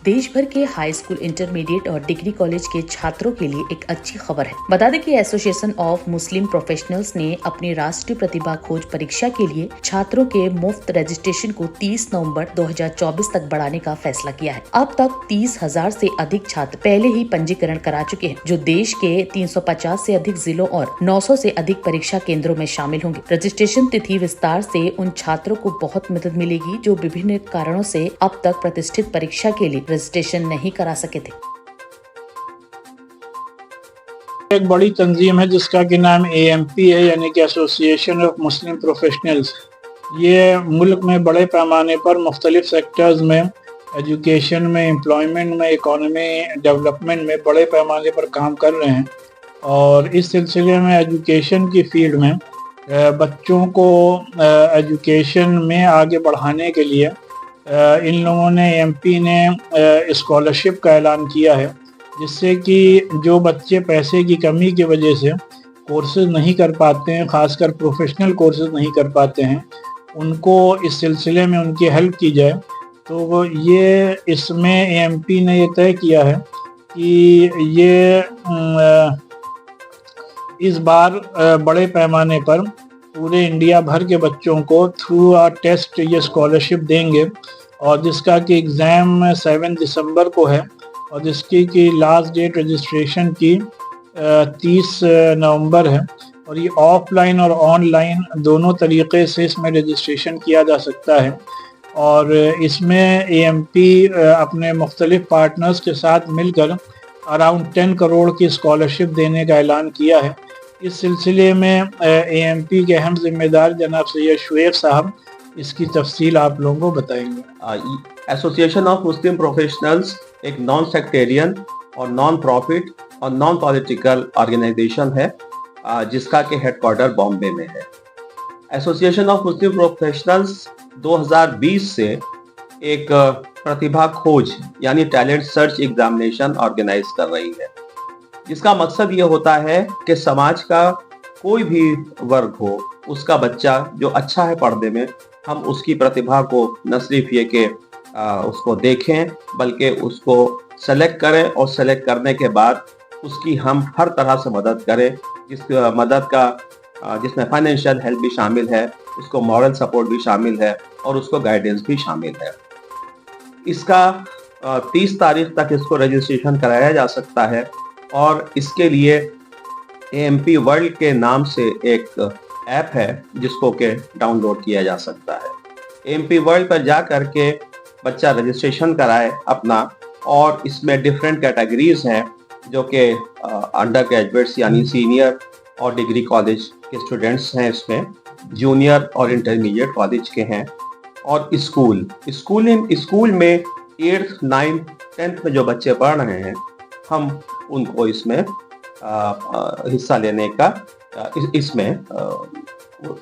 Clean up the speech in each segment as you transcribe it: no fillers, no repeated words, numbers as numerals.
देश भर के हाई स्कूल, इंटरमीडिएट और डिग्री कॉलेज के छात्रों के लिए एक अच्छी खबर है। बता दें कि एसोसिएशन ऑफ मुस्लिम प्रोफेशनल्स ने अपनी राष्ट्रीय प्रतिभा खोज परीक्षा के लिए छात्रों के मुफ्त रजिस्ट्रेशन को 30 नवंबर 2024 तक बढ़ाने का फैसला किया है। अब तक 30,000 से अधिक छात्र पहले ही पंजीकरण करा चुके हैं, जो देश के 350 से अधिक जिलों और 900 से अधिक परीक्षा केंद्रों में शामिल होंगे। रजिस्ट्रेशन तिथि विस्तार से उन छात्रों को बहुत मदद मिलेगी जो विभिन्न कारणों से अब तक प्रतिष्ठित परीक्षा के लिए रजिस्ट्रेशन नहीं करा सके थे। एक बड़ी तंजीम है जिसका कि नाम AMP है, यानी कि एसोसिएशन ऑफ मुस्लिम प्रोफेशनल्स। ये मुल्क में बड़े पैमाने पर मुख्तलिफ सेक्टर्स में, एजुकेशन में, एम्प्लॉयमेंट में, इकोनॉमी डेवलपमेंट में बड़े पैमाने पर काम कर रहे हैं। और इस सिलसिले में एजुकेशन की फील्ड में बच्चों को एजुकेशन में आगे बढ़ाने के लिए इन लोगों ने, AMP ने स्कॉलरशिप का ऐलान किया है, जिससे कि जो बच्चे पैसे की कमी की वजह से कोर्सेज नहीं कर पाते हैं, ख़ासकर प्रोफेशनल कोर्सेज नहीं कर पाते हैं, उनको इस सिलसिले में उनकी हेल्प की जाए। तो ये इसमें AMP ने ये तय किया है कि ये इस बार बड़े पैमाने पर पूरे इंडिया भर के बच्चों को थ्रू अ टेस्ट ये स्कॉलरशिप देंगे, और जिसका कि एग्ज़ाम 7 दिसंबर को है, और जिसकी कि लास्ट डेट रजिस्ट्रेशन की 30 नवंबर है। और ये ऑफलाइन और ऑनलाइन दोनों तरीक़े से इसमें रजिस्ट्रेशन किया जा सकता है। और इसमें AMP अपने मुख्तलिफ पार्टनर्स के साथ मिलकर अराउंड 10 करोड़ की स्कॉलरशिप देने का ऐलान किया है। इस सिलसिले में AMP के अहम जिम्मेदार जनाब सैयद शुएब साहब इसकी तफसील आप लोगों को बताएंगे। एसोसिएशन ऑफ मुस्लिम प्रोफेशनल्स एक नॉन सेक्टेरियन और नॉन प्रॉफिट और नॉन पॉलिटिकल ऑर्गेनाइजेशन है, जिसका के हेडक्वार्टर बॉम्बे में है। एसोसिएशन ऑफ मुस्लिम प्रोफेशनल्स 2020 से एक प्रतिभा खोज यानी टैलेंट सर्च एग्जामिनेशन ऑर्गेनाइज कर रही है, जिसका मकसद ये होता है कि समाज का कोई भी वर्ग हो, उसका बच्चा जो अच्छा है पढ़ने में, हम उसकी प्रतिभा को न सिर्फ ये कि उसको देखें, बल्कि उसको सेलेक्ट करें, और सेलेक्ट करने के बाद उसकी हम हर तरह से मदद करें, जिसमें फाइनेंशियल हेल्प भी शामिल है, उसको मॉरल सपोर्ट भी शामिल है, और उसको गाइडेंस भी शामिल है। इसका 30 तारीख तक इसको रजिस्ट्रेशन कराया जा सकता है, और इसके लिए AMP वर्ल्ड के नाम से एक ऐप है जिसको के डाउनलोड किया जा सकता है। AMP वर्ल्ड पर जा करके बच्चा रजिस्ट्रेशन कराए अपना, और इसमें डिफरेंट कैटेगरीज हैं जो कि अंडर ग्रेजुएट्स यानी सीनियर और डिग्री कॉलेज के स्टूडेंट्स हैं, इसमें जूनियर और इंटरमीडिएट कॉलेज के हैं, और स्कूल में 8th, 9th, 10th में जो बच्चे पढ़ रहे हैं, हम उनको इसमें हिस्सा लेने का इसमें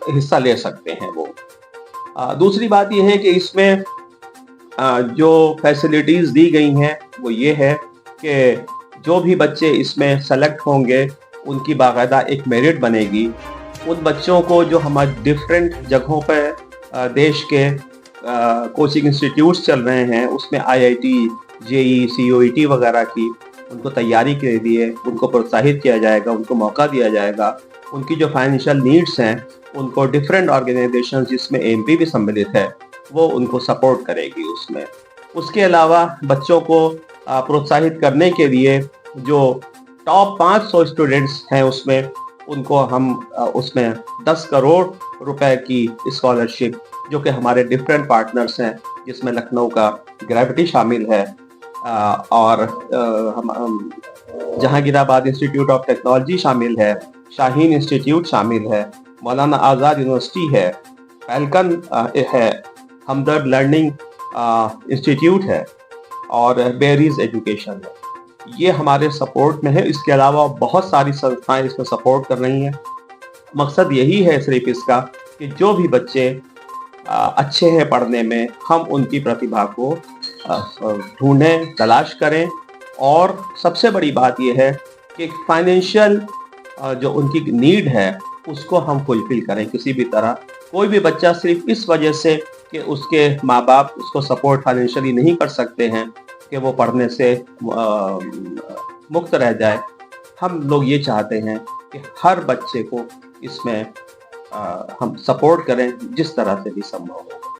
हिस्सा ले सकते हैं वो। दूसरी बात यह है कि इसमें जो फैसिलिटीज़ दी गई हैं वो ये है कि जो भी बच्चे इसमें सेलेक्ट होंगे उनकी बाकायदा एक मेरिट बनेगी। उन बच्चों को जो हमारे डिफरेंट जगहों पर देश के कोचिंग इंस्टीट्यूट्स चल रहे हैं, उसमें IIT, JEE, COET वगैरह की उनको तैयारी के लिए उनको प्रोत्साहित किया जाएगा, उनको मौका दिया जाएगा। उनकी जो फाइनेंशियल नीड्स हैं उनको डिफरेंट ऑर्गेनाइजेशन जिसमें AMP भी सम्मिलित है वो उनको सपोर्ट करेगी उसमें। उसके अलावा बच्चों को प्रोत्साहित करने के लिए जो टॉप 500 स्टूडेंट्स हैं उसमें उनको हम उसमें 10 करोड़ रुपए की स्कॉलरशिप, जो कि हमारे डिफरेंट पार्टनर्स हैं, जिसमें लखनऊ का ग्रेविटी शामिल है, और हम जहांगीराबाद इंस्टीट्यूट ऑफ टेक्नोलॉजी शामिल है, शाहीन इंस्टीट्यूट शामिल है, मौलाना आज़ाद यूनिवर्सिटी है, फैल्कन है, हमदर्द लर्निंग इंस्टीट्यूट है, और बेरीज एजुकेशन है। ये हमारे सपोर्ट में है। इसके अलावा बहुत सारी संस्थाएं इसमें सपोर्ट कर रही हैं। मकसद यही है सिर्फ इसका कि जो भी बच्चे अच्छे हैं पढ़ने में, हम उनकी प्रतिभा को ढूंढें, तलाश करें, और सबसे बड़ी बात यह है कि फाइनेंशियल जो उनकी नीड है उसको हम फुलफिल करें किसी भी तरह। कोई भी बच्चा सिर्फ इस वजह से कि उसके माँ बाप उसको सपोर्ट फाइनेंशियली नहीं कर सकते हैं, कि वो पढ़ने से मुक्त रह जाए। हम लोग ये चाहते हैं कि हर बच्चे को इसमें हम सपोर्ट करें जिस तरह से भी संभव हो।